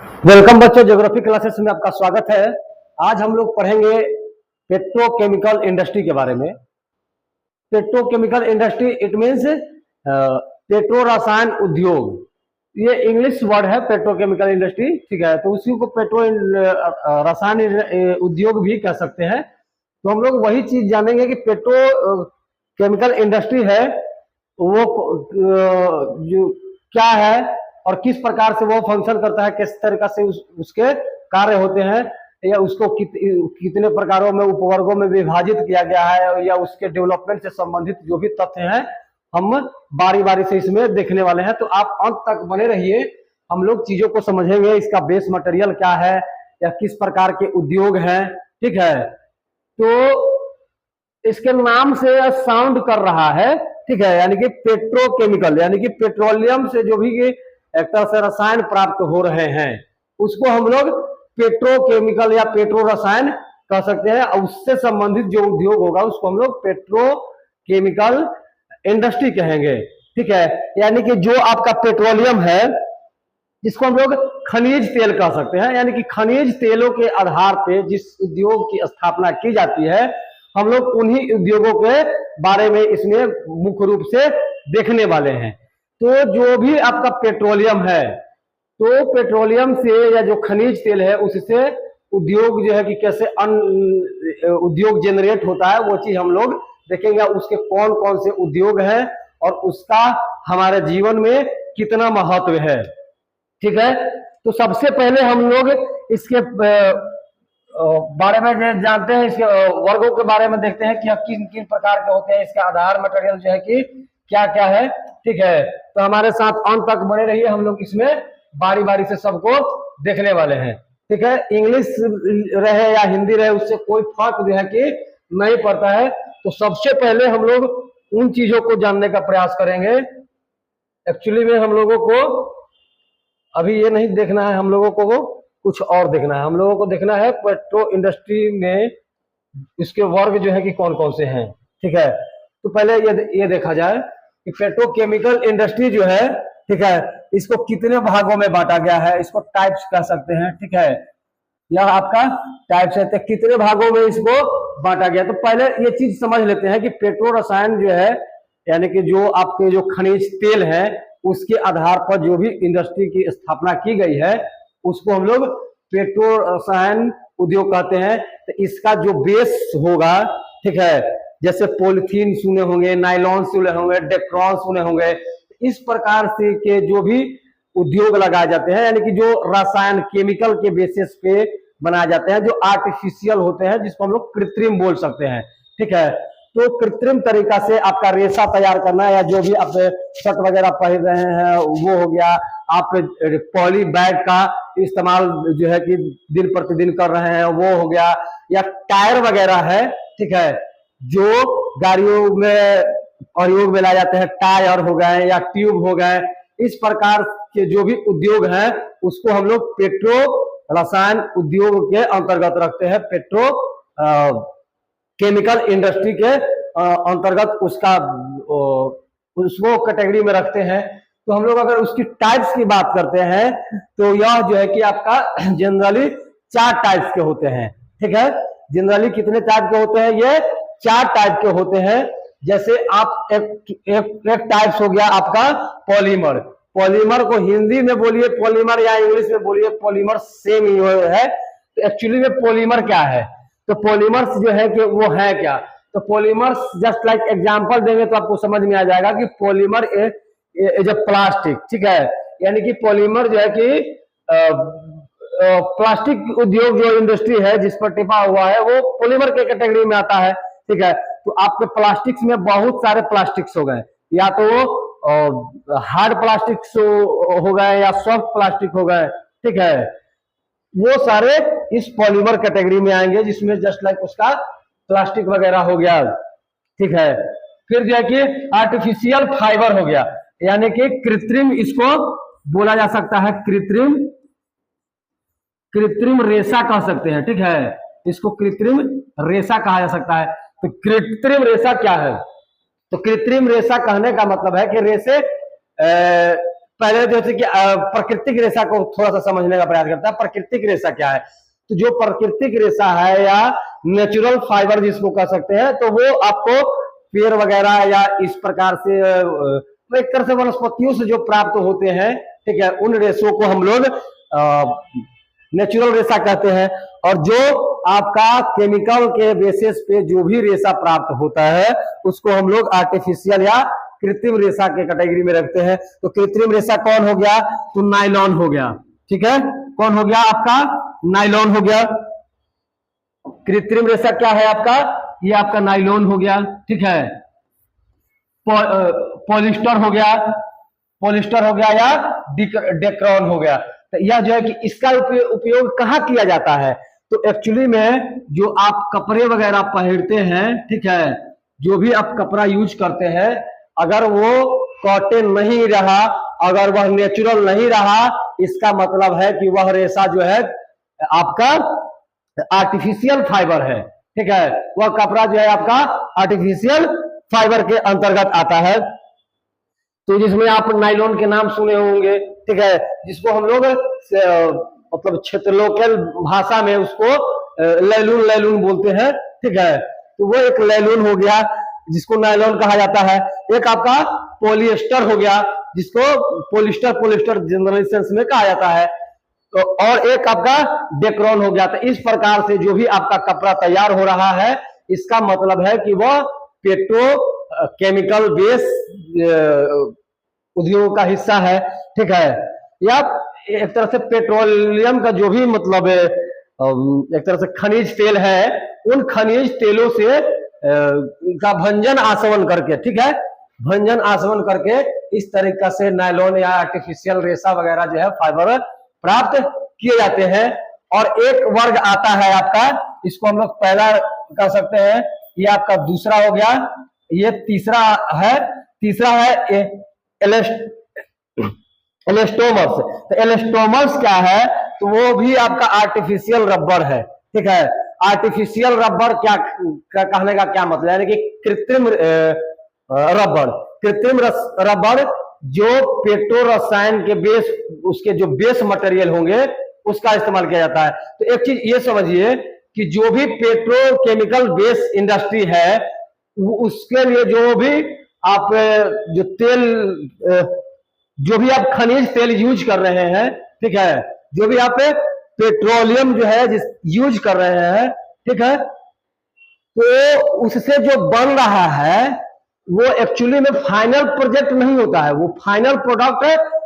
Welcome बच्चों, geography classes में आपका स्वागत है। आज हम लोग पढ़ेंगे पेट्रोकेमिकल इंडस्ट्री के बारे में। Petrochemical industry it means petro रसायन उद्योग। ये इंग्लिश वर्ड है पेट्रोकेमिकल इंडस्ट्री, ठीक है। तो उसी को पेट्रो रसायन उद्योग भी कह सकते हैं। तो हम लोग वही चीज जानेंगे कि पेट्रो केमिकल इंडस्ट्री है वो जो क्या है और किस प्रकार से वो फंक्शन करता है, किस तरीका से उसके कार्य होते हैं, या उसको कितने प्रकारों में उपवर्गों में विभाजित किया गया है, या उसके डेवलपमेंट से संबंधित जो भी तथ्य हैं हम बारी बारी से इसमें देखने वाले हैं। तो आप अंत तक बने रहिए, हम लोग चीजों को समझेंगे, इसका बेस मटेरियल क्या है या किस प्रकार के उद्योग हैं, ठीक है। तो इसके नाम से साउंड कर रहा है, ठीक है, यानी कि पेट्रोकेमिकल, यानी कि पेट्रोलियम से जो भी एक तरह से रसायन प्राप्त हो रहे हैं उसको हम लोग पेट्रोकेमिकल या पेट्रो रसायन कह सकते हैं। और उससे संबंधित जो उद्योग होगा उसको हम लोग पेट्रोकेमिकल इंडस्ट्री कहेंगे, ठीक है। यानी कि जो आपका पेट्रोलियम है जिसको हम लोग खनिज तेल कह सकते हैं, यानी कि खनिज तेलों के आधार पे जिस उद्योग की स्थापना की जाती है हम लोग उन्हीं उद्योगों के बारे में इसमें मुख्य रूप से देखने वाले हैं। तो जो भी आपका पेट्रोलियम है, तो पेट्रोलियम से या जो खनिज तेल है उससे उद्योग जो है कि कैसे उद्योग जनरेट होता है वो चीज हम लोग देखेंगे। उसके कौन कौन से उद्योग हैं और उसका हमारे जीवन में कितना महत्व है, ठीक है। तो सबसे पहले हम लोग इसके बारे में जानते हैं, इसके वर्गों के बारे में देखते हैं कि किन किन प्रकार के होते हैं, इसका आधार मटेरियल जो है कि क्या क्या है, ठीक है। तो हमारे साथ अंत तक बने रहिए, हम लोग इसमें बारी बारी से सबको देखने वाले हैं, ठीक है। इंग्लिश रहे या हिंदी रहे उससे कोई फर्क जो है कि नहीं पड़ता है। तो सबसे पहले हम लोग उन चीजों को जानने का प्रयास करेंगे। एक्चुअली में हम लोगों को अभी ये नहीं देखना है, हम लोगों को वो कुछ और देखना है। हम लोगों को देखना है पेट्रो इंडस्ट्री में इसके वर्ग जो है कि कौन कौन से हैं, ठीक है। तो पहले ये देखा जाए कि पेट्रोकेमिकल इंडस्ट्री जो है, ठीक है, इसको कितने भागों में बांटा गया है। इसको टाइप्स कह सकते हैं, ठीक है। यह आपका टाइप्स है, तो कितने भागों में इसको बांटा गया। तो पहले ये चीज समझ लेते हैं कि पेट्रो रसायन जो है यानी कि जो आपके जो खनिज तेल है उसके आधार पर जो भी इंडस्ट्री की स्थापना की गई है उसको हम लोग पेट्रो रसायन उद्योग कहते हैं। तो इसका जो बेस होगा, ठीक है, जैसे पॉलिथीन सुने होंगे, नायलॉन सुने होंगे, डेक्रॉन सुने होंगे, इस प्रकार से के जो भी उद्योग लगाए जाते हैं यानी कि जो रसायन केमिकल के बेसिस पे बनाए जाते हैं, जो आर्टिफिशियल होते हैं, जिसको हम लोग कृत्रिम बोल सकते हैं, ठीक है। तो कृत्रिम तरीका से आपका रेशा तैयार करना या जो भी आप शर्ट वगैरह पहन रहे हैं वो हो गया, आप पॉली बैग का इस्तेमाल जो है कि दिन प्रतिदिन कर रहे हैं वो हो गया, या टायर वगैरह है, ठीक है, जो गाड़ियों में प्रयोग में लाए जाते हैं, टायर हो गए या ट्यूब हो गए, इस प्रकार के जो भी उद्योग हैं उसको हम लोग पेट्रो रसायन उद्योग के अंतर्गत रखते हैं। पेट्रो केमिकल इंडस्ट्री के अंतर्गत उसको कैटेगरी में रखते हैं। तो हम लोग अगर उसकी टाइप्स की बात करते हैं तो यह जो है कि आपका जनरली 4 टाइप्स के होते हैं, ठीक है। जनरली कितने टाइप के होते हैं? ये 4 टाइप के होते हैं। जैसे आप एक टाइप्स हो गया आपका पॉलीमर। पॉलीमर को हिंदी में बोलिए पॉलीमर या इंग्लिश में बोलिए पॉलीमर, सेम ही है। तो एक्चुअली में पॉलीमर क्या है? तो पॉलीमर्स जो है कि वो है क्या? तो पॉलीमर्स जस्ट लाइक एग्जांपल देंगे तो आपको समझ में आ जाएगा कि पॉलीमर इज अ प्लास्टिक, ठीक है। यानी कि पॉलीमर जो है कि प्लास्टिक उद्योग जो इंडस्ट्री है जिस पर टिपा हुआ है वो पॉलीमर के कैटेगरी में आता है, ठीक है। तो आपके प्लास्टिक्स में बहुत सारे प्लास्टिक्स हो गए, या तो हार्ड प्लास्टिक्स हो गए या सॉफ्ट प्लास्टिक हो गए, ठीक है। वो सारे इस पॉलीमर कैटेगरी में आएंगे जिसमें जस्ट लाइक उसका प्लास्टिक वगैरह हो गया, ठीक है। फिर जो है कि आर्टिफिशियल फाइबर हो गया, यानी कि कृत्रिम, इसको बोला जा सकता है कृत्रिम रेशा कह सकते हैं, ठीक है। इसको कृत्रिम रेशा कहा जा सकता है। तो कृत्रिम रेशा क्या है? तो कृत्रिम रेशा कहने का मतलब है कि रेशे पहले जैसे कि प्राकृतिक रेशा को थोड़ा सा समझने का प्रयास करता है। प्राकृतिक रेशा क्या है? तो जो प्राकृतिक रेशा है या नेचुरल फाइबर जिसको कह सकते हैं, तो वो आपको पेड़ वगैरह या इस प्रकार से एक तरह से वनस्पतियों से जो प्राप्त होते हैं, ठीक है, उन रेशों को हम लोग नेचुरल रेशा कहते हैं। और जो आपका केमिकल के बेसिस पे जो भी रेशा प्राप्त होता है उसको हम लोग आर्टिफिशियल या कृत्रिम रेशा के कैटेगरी में रखते हैं। तो कृत्रिम रेशा कौन हो गया? तो नायलॉन हो गया, ठीक है। कौन हो गया आपका? नायलॉन हो गया। कृत्रिम रेशा क्या है आपका? ये आपका नायलॉन हो गया, ठीक है। पॉलिस्टर हो गया, पॉलिस्टर हो गया या डेक्रॉन हो गया। तो यह जो है कि इसका उपयोग कहाँ किया जाता है? तो एक्चुअली में जो आप कपड़े वगैरह पहनते हैं, ठीक है, जो भी आप कपड़ा यूज करते हैं, अगर वो कॉटन नहीं रहा, अगर वह नेचुरल नहीं रहा, इसका मतलब है कि वह रेशा जो है आपका आर्टिफिशियल फाइबर है, ठीक है। वह कपड़ा जो है आपका आर्टिफिशियल फाइबर के अंतर्गत आता है। तो जिसमें आप नायलॉन के नाम सुने होंगे, ठीक है, जिसको हम लोग मतलब क्षेत्र लोकल भाषा में उसको लैलून लैलून बोलते हैं, ठीक है। तो वो एक लैलून हो गया जिसको नायलॉन कहा जाता है। एक आपका पॉलिएस्टर हो गया जिसको पोलिस्टर जनरल सेंस में कहा जाता है। तो और एक आपका डेक्रॉन हो गया। तो इस प्रकार से जो भी आपका कपड़ा तैयार हो रहा है, इसका मतलब है कि वह पेट्रो केमिकल बेस उद्योग का हिस्सा है, ठीक है। या एक तरह से पेट्रोलियम का जो भी मतलब एक तरह से खनिज तेल है, उन खनिज तेलों से का भंजन आसवन करके, ठीक है, भंजन आसवन करके इस तरीका से नायलॉन या आर्टिफिशियल रेशा वगैरह जो है फाइबर प्राप्त किए जाते हैं। और एक वर्ग आता है आपका, इसको हम लोग पहला कह सकते हैं, ये आपका दूसरा हो गया, ये तीसरा है एलास्टोमर्स। तो एलास्टोमर्स क्या है? तो वो भी आपका आर्टिफिशियल रबर है, ठीक है। आर्टिफिशियल रबर क्या कहने का क्या मतलब है? यानी कि कृत्रिम रबर। कृत्रिम रबर जो पेट्रो रसायन के बेस, उसके जो बेस मटेरियल होंगे उसका इस्तेमाल किया जाता है। तो एक चीज ये समझिए कि जो भी पेट्रोकेमिकल बेस इंडस्ट्री है, उसके लिए जो भी आप जो तेल, जो भी आप खनिज तेल यूज कर रहे हैं, ठीक है, जो भी आप पेट्रोलियम जो है यूज कर रहे हैं, ठीक है, तो उससे जो बन रहा है वो एक्चुअली में फाइनल प्रोजेक्ट नहीं होता है, वो फाइनल प्रोडक्ट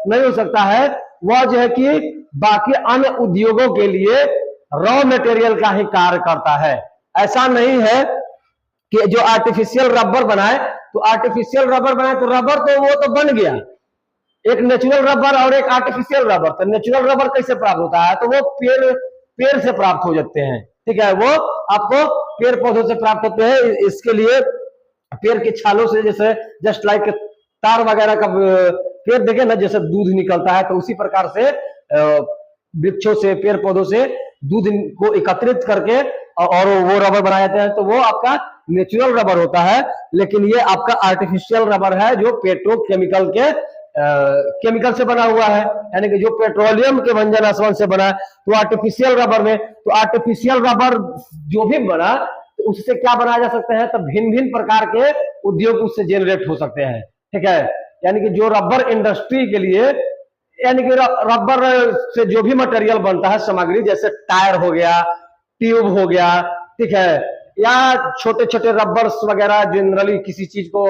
नहीं हो सकता है। वह जो है कि बाकी अन्य उद्योगों के लिए रॉ मटेरियल का ही कार्य करता है। ऐसा नहीं है कि जो आर्टिफिशियल रबर बनाए तो आर्टिफिशियल रबर बनाए तो रबर तो वो तो बन गया, एक नेचुरल रबर और एक आर्टिफिशियल रबर। तो नेचुरल रबर कैसे प्राप्त होता है? तो वो पेड़ से प्राप्त हो जाते हैं, ठीक है, वो आपको पेड़ पौधों से प्राप्त होते हैं। इसके लिए पेड़ की छालों से, जैसे जस्ट लाइक तार वगैरह का पेड़ देखे ना, जैसे दूध निकलता है, तो उसी प्रकार से वृक्षों से, पेड़ पौधों से दूध को एकत्रित करके और वो रबर बनाए जाते हैं। तो वो आपका नेचुरल रबर होता है। लेकिन ये आपका आर्टिफिशियल रबर है जो पेट्रोकेमिकल के केमिकल से बना हुआ है, यानी कि जो पेट्रोलियम के भंजन आसवन से बना। तो आर्टिफिशियल रबर में, तो आर्टिफिशियल रबर जो भी बना तो उससे क्या बनाया जा सकते हैं? तो भिन्न भिन्न प्रकार के उद्योग उससे जनरेट हो सकते हैं, ठीक है। यानी कि जो रबर इंडस्ट्री के लिए, यानी कि रबर से जो भी मटेरियल बनता है सामग्री, जैसे टायर हो गया, ट्यूब हो गया, ठीक है, या छोटे छोटे रबर्स वगैरह जनरली किसी चीज को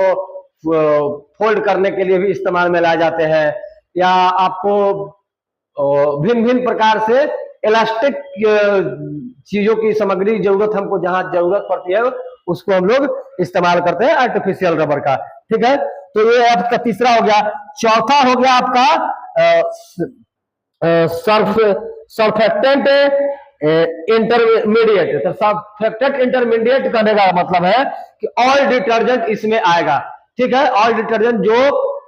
फोल्ड करने के लिए भी इस्तेमाल में लाए जाते हैं। या आपको भिन्न भिन्न प्रकार से इलास्टिक चीजों की सामग्री जरूरत, हमको जहां जरूरत पड़ती है उसको हम लोग इस्तेमाल करते हैं आर्टिफिशियल रबर का, ठीक है। तो ये आपका तीसरा हो गया। चौथा हो गया आपका सर्फेक्टेंट इंटरमीडिएट। तो सर्फेक्टेंट इंटरमीडिएट करने का मतलब है कि ऑयल डिटर्जेंट इसमें आएगा, ठीक है। ऑयल डिटर्जेंट जो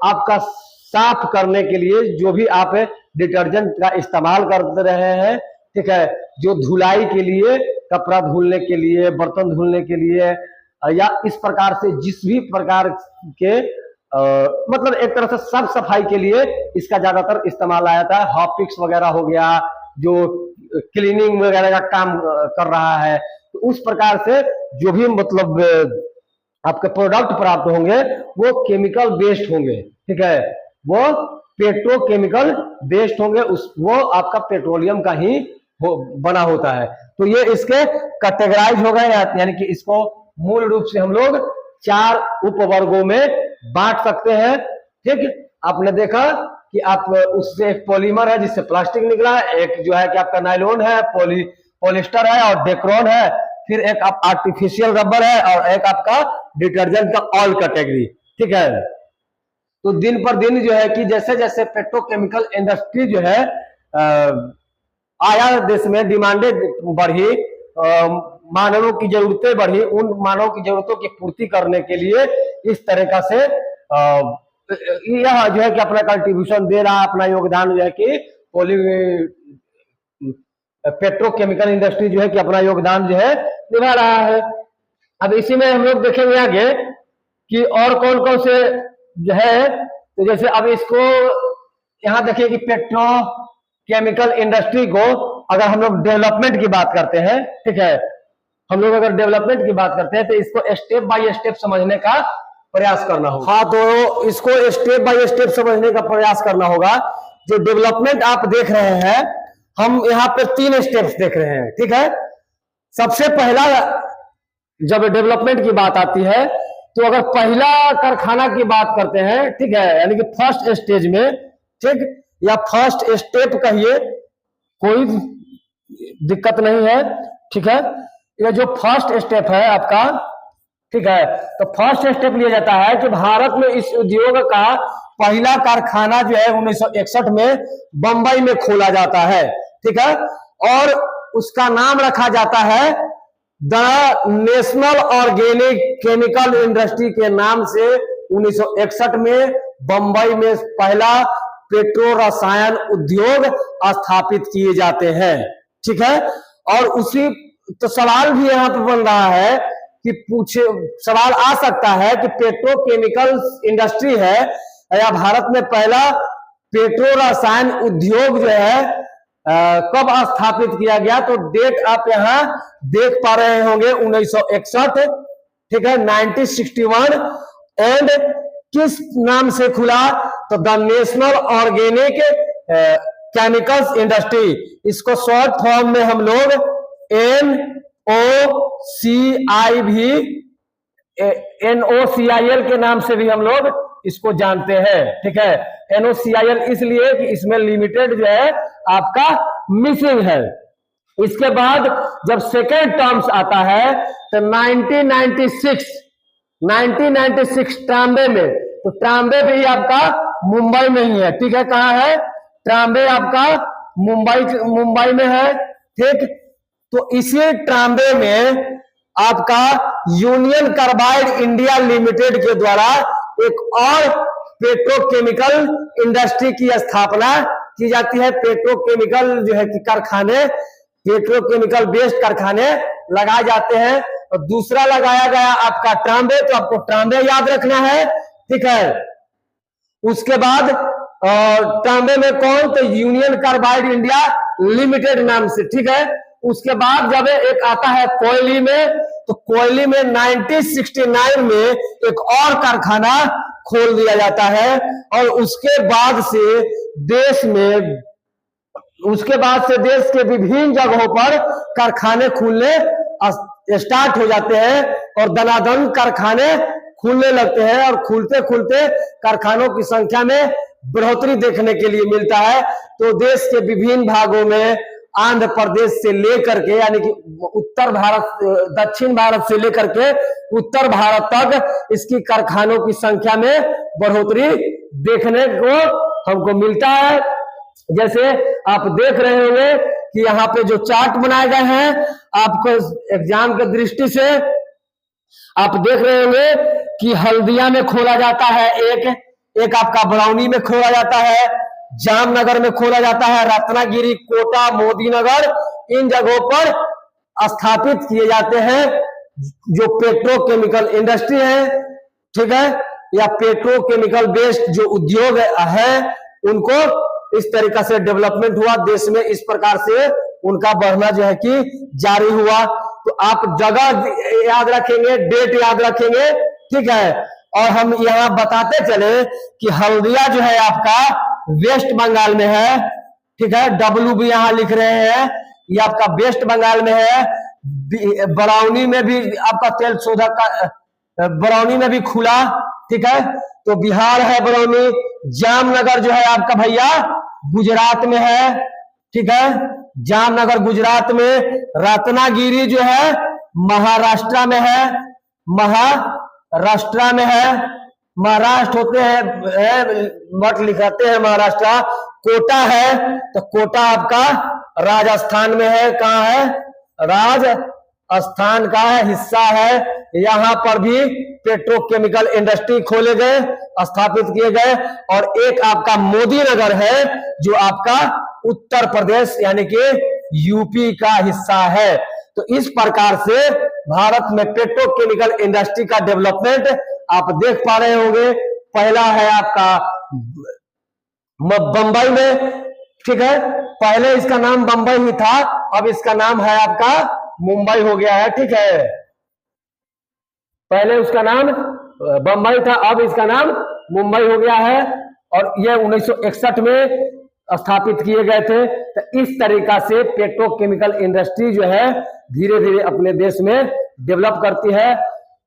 आपका साफ करने के लिए जो भी आप डिटर्जेंट का इस्तेमाल कर रहे हैं, ठीक है, जो धुलाई के लिए, कपड़ा धुलने के लिए, बर्तन धुलने के लिए, या इस प्रकार से जिस भी प्रकार के मतलब एक तरह से साफ सफाई के लिए इसका ज्यादातर इस्तेमाल आया था। हॉपिक्स वगैरह हो गया जो क्लीनिंग वगैरह का काम कर रहा है, तो उस प्रकार से जो भी मतलब आपके प्रोडक्ट प्राप्त होंगे वो केमिकल बेस्ड होंगे, ठीक है, वो पेट्रोकेमिकल बेस्ड होंगे, उस वो आपका पेट्रोलियम का ही बना होता है। तो ये इसके कैटेगराइज हो गए, यानी कि इसको मूल रूप से हम लोग 4 उपवर्गों में बांट सकते हैं। ठीक, आपने देखा कि आप उससे एक पॉलीमर है जिससे प्लास्टिक निकला, एक जो है कि आपका नायलॉन है, पॉलिस्टर है और डेक्रोन है, फिर एक आप आर्टिफिशियल रबर है और एक आपका डिटर्जेंट का ऑयल कैटेगरी। ठीक है, तो दिन पर दिन जो है कि जैसे जैसे पेट्रोकेमिकल इंडस्ट्री जो है आया देश में, डिमांडें बढ़ी, मानवों की जरूरतें बढ़ी, उन मानव की जरूरतों की पूर्ति करने के लिए इस तरीका से यह जो है कि अपना कंट्रीब्यूशन दे रहा है, अपना योगदान जो है कि पेट्रोकेमिकल इंडस्ट्री जो है कि अपना योगदान जो है निभा रहा है। अब इसी में हम लोग देखेंगे आगे कि और कौन कौन से जो है, तो जैसे अब इसको यहाँ देखिए कि पेट्रोकेमिकल इंडस्ट्री को अगर हम लोग डेवलपमेंट की बात करते हैं, ठीक है, हम लोग अगर डेवलपमेंट की बात करते हैं तो इसको स्टेप बाय स्टेप समझने का प्रयास करना होगा। हाँ, तो इसको स्टेप बाय स्टेप समझने का प्रयास करना होगा। जो डेवलपमेंट आप देख रहे हैं, हम यहाँ पे 3 स्टेप्स देख रहे हैं। ठीक है, सबसे पहला जब डेवलपमेंट की बात आती है तो अगर पहला कारखाना की बात करते हैं, ठीक है, यानी कि फर्स्ट स्टेज में, ठीक, या फर्स्ट स्टेप कहिए, कोई दिक्कत नहीं है। ठीक है, ये जो फर्स्ट स्टेप है आपका, ठीक है, तो फर्स्ट स्टेप लिया जाता है कि भारत में इस उद्योग का पहला कारखाना जो है 1961 में बंबई में खोला जाता है। ठीक है, और उसका नाम रखा जाता है the national organic chemical industry के नाम से। 1961 में बंबई में पहला पेट्रो रसायन उद्योग स्थापित किए जाते हैं। ठीक है, और उसी तो सवाल भी यहाँ पर बन रहा है कि पूछे, सवाल आ सकता है कि पेट्रोकेमिकल इंडस्ट्री है या भारत में पहला पेट्रो रसायन उद्योग जो है कब स्थापित किया गया, तो डेट आप यहाँ देख पा रहे होंगे 1961, ठीक है, 1961, एंड किस नाम से खुला, तो the national organic chemicals industry. इसको शॉर्ट फॉर्म में हम लोग NOCIL के नाम से भी हम लोग इसको जानते हैं। ठीक है, NOCIL इसलिए कि इसमें लिमिटेड जो है आपका मिसिंग है। इसके बाद जब सेकेंड टर्म्स आता है तो 1996 ट्राम्बे में, तो ट्राम्बे भी आपका मुंबई में ही है। ठीक है, कहाँ है ट्राम्बे, आपका मुंबई में है। ठीक, तो इसी ट्राम्बे में आपका यूनियन कार्बाइड इंडिया लिमिटेड के द्वारा एक और पेट्रोकेमिकल इंडस्ट्री की स्थापना की जाती है। पेट्रोकेमिकल जो है कि कारखाने, पेट्रोकेमिकल बेस्ड कारखाने लगाए जाते हैं। और दूसरा लगाया गया आपका ट्राम्बे, तो आपको ट्राम्बे याद रखना है। ठीक है, उसके बाद ट्राम्बे में कौन, तो यूनियन कार्बाइड इंडिया लिमिटेड नाम से। ठीक है, उसके बाद जब एक आता है कोयली में, तो कोयली में 1969 में एक और कारखाना खोल दिया जाता है। और उसके बाद से देश के विभिन्न जगहों पर कारखाने खुलने स्टार्ट हो जाते हैं और दनादन कारखाने खुलने लगते हैं, और खुलते खुलते कारखानों की संख्या में बढ़ोतरी देखने के लिए मिलता है। तो देश के विभिन्न भागों में, आंध्र प्रदेश से लेकर के, यानी कि उत्तर भारत, दक्षिण भारत से लेकर के उत्तर भारत तक इसकी कारखानों की संख्या में बढ़ोतरी देखने को हमको मिलता है। जैसे आप देख रहे होंगे कि यहाँ पे जो चार्ट बनाए गए हैं, आपको एग्जाम के दृष्टि से आप देख रहे होंगे कि हल्दिया में खोला जाता है, एक आपका बरौनी में खोला जाता है, जामनगर में खोला जाता है, रत्नागिरी, कोटा, मोदीनगर, इन जगहों पर स्थापित किए जाते हैं जो पेट्रोकेमिकल इंडस्ट्री है। ठीक है, या पेट्रोकेमिकल बेस्ड जो उद्योग है उनको इस तरीका से डेवलपमेंट हुआ देश में, इस प्रकार से उनका बढ़ना जो है कि जारी हुआ। तो आप जगह याद रखेंगे, डेट याद रखेंगे, ठीक है। और हम यहाँ बताते चले कि हल्दिया जो है आपका वेस्ट बंगाल में है, ठीक है। डब्ल्यू भी यहाँ लिख रहे हैं, ये आपका वेस्ट बंगाल में है। बरौनी में भी आपका तेल शोधक का बरौनी में भी खुला, ठीक है। तो बिहार है बरौनी। जामनगर जो है आपका भैया गुजरात में है, ठीक है। जामनगर गुजरात में। रत्नागिरी जो है महाराष्ट्र में है, महाराष्ट्र में है। महाराष्ट्र होते हैं मठ लिखाते हैं महाराष्ट्र। कोटा है तो कोटा आपका राजस्थान में है। कहाँ है? राजस्थान का हिस्सा है। यहाँ पर भी पेट्रोकेमिकल इंडस्ट्री खोले गए, स्थापित किए गए। और एक आपका मोदी नगर है जो आपका उत्तर प्रदेश यानी कि यूपी का हिस्सा है। तो इस प्रकार से भारत में पेट्रोकेमिकल इंडस्ट्री का डेवलपमेंट आप देख पा रहे होंगे। पहला है आपका बंबई में, ठीक है। पहले इसका नाम बंबई ही था, अब इसका नाम है आपका मुंबई हो गया है, ठीक है। पहले उसका नाम बंबई था, अब इसका नाम मुंबई हो गया है। और यह 1961 में स्थापित किए गए थे। तो इस तरीका से पेट्रोकेमिकल इंडस्ट्री जो है धीरे धीरे अपने देश में डेवलप करती है।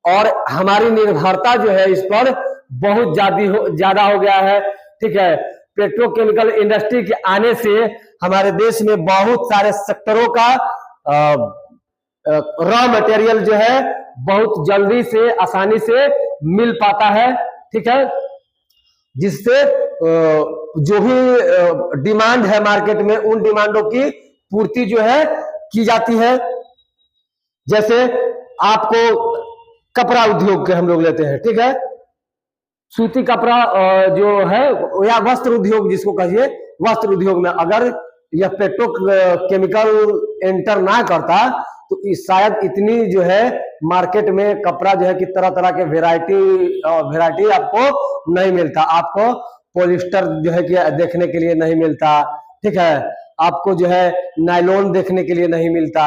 और हमारी निर्भरता जो है इस पर बहुत ज्यादा हो गया है, ठीक है। पेट्रोकेमिकल इंडस्ट्री के आने से हमारे देश में बहुत सारे सेक्टरों का रॉ मटेरियल जो है बहुत जल्दी से आसानी से मिल पाता है, ठीक है। जिससे जो भी डिमांड है मार्केट में उन डिमांडों की पूर्ति जो है की जाती है। जैसे आपको कपड़ा उद्योग के हम लोग लेते हैं, ठीक है। सूती कपड़ा जो है या वस्त्र उद्योग जिसको कहिए, वस्त्र उद्योग में अगर यह पेट्रोकेमिकल एंटर ना करता तो शायद इतनी जो है मार्केट में कपड़ा जो है कि तरह तरह के वेराइटी आपको नहीं मिलता। आपको पॉलिस्टर जो है कि देखने के लिए नहीं मिलता, ठीक है। आपको जो है नायलॉन देखने के लिए नहीं मिलता,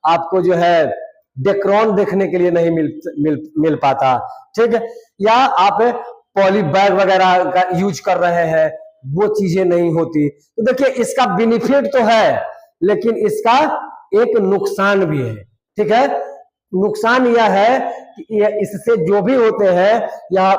आपको जो है डेक्रॉन देखने के लिए नहीं मिल पाता, ठीक है। या आप पॉली बैग वगैरह का यूज कर रहे हैं, वो चीजें नहीं होती। तो देखिए इसका बेनिफिट तो है लेकिन इसका एक नुकसान भी है, ठीक है। नुकसान यह है कि इससे जो भी होते हैं या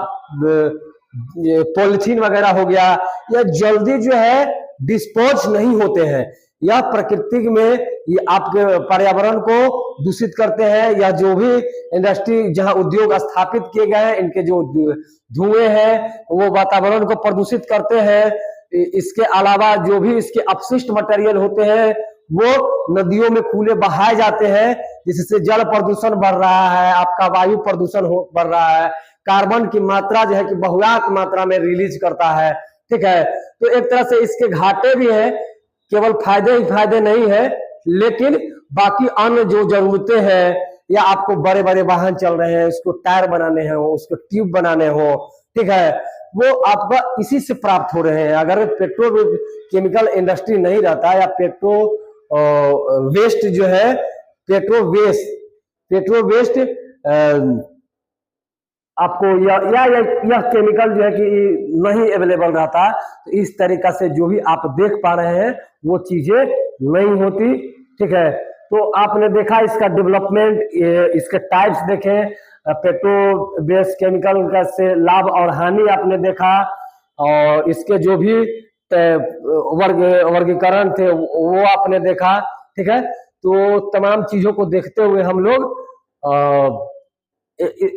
पॉलिथीन वगैरह हो गया या जल्दी जो है डिस्पोज नहीं होते हैं, या प्रकृति में ये आपके पर्यावरण को दूषित करते हैं। या जो भी इंडस्ट्री जहां उद्योग स्थापित किए गए हैं इनके जो धुएं हैं वो वातावरण को प्रदूषित करते हैं। इसके अलावा जो भी इसके अपशिष्ट मटेरियल होते हैं वो नदियों में खुले बहाए जाते हैं, जिससे जल प्रदूषण बढ़ रहा है, आपका वायु प्रदूषण बढ़ रहा है। कार्बन की मात्रा जो है कि बहुतायत मात्रा में रिलीज करता है, ठीक है। तो एक तरह से इसके घाटे भी हैं, केवल फायदे ही फायदे नहीं है। लेकिन बाकी अन्य जो जरूरतें हैं या आपको बड़े बड़े वाहन चल रहे हैं, उसको टायर बनाने हो, उसको ट्यूब बनाने हो, ठीक है, वो आपका इसी से प्राप्त हो रहे हैं। अगर पेट्रोकेमिकल इंडस्ट्री नहीं रहता या पेट्रो वेस्ट जो है पेट्रो वेस्ट आपको यह केमिकल जो है कि नहीं अवेलेबल रहता तो इस तरीका से जो भी आप देख पा रहे हैं वो चीजें नहीं होती, ठीक है। तो आपने देखा इसका डेवलपमेंट, इसके टाइप्स देखे, पेट्रो बेस्ड केमिकल का से लाभ और हानि आपने देखा, और इसके जो भी वर्गीकरण थे वो आपने देखा, ठीक है। तो तमाम चीजों को देखते हुए हम लोग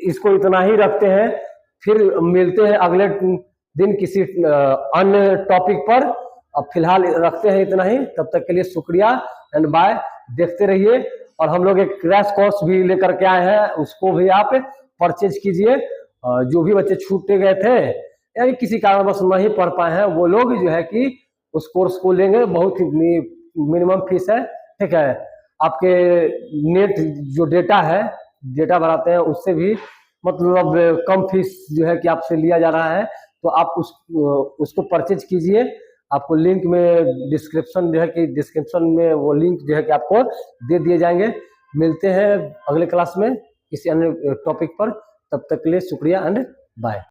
इसको इतना ही रखते हैं। फिर मिलते हैं अगले दिन किसी अन्य टॉपिक पर। अब फिलहाल रखते हैं इतना ही, तब तक के लिए शुक्रिया एंड बाय। देखते रहिए। और हम लोग एक क्रैश कोर्स भी लेकर के आए हैं, उसको भी आप परचेज कीजिए। जो भी बच्चे छूटे गए थे यानी किसी कारणवश नहीं पढ़ पाए हैं वो लोग जो है कि उस कोर्स को लेंगे, बहुत ही मिनिमम फीस है, ठीक है। आपके नेट जो डेटा है, डेटा भराते हैं उससे भी मतलब कम फीस जो है कि आपसे लिया जा रहा है, तो आप उसको परचेज कीजिए। आपको लिंक में डिस्क्रिप्शन जो है कि डिस्क्रिप्शन में वो लिंक जो है कि आपको दे दिए जाएंगे। मिलते हैं अगले क्लास में किसी अन्य टॉपिक पर, तब तक के लिए शुक्रिया एंड बाय।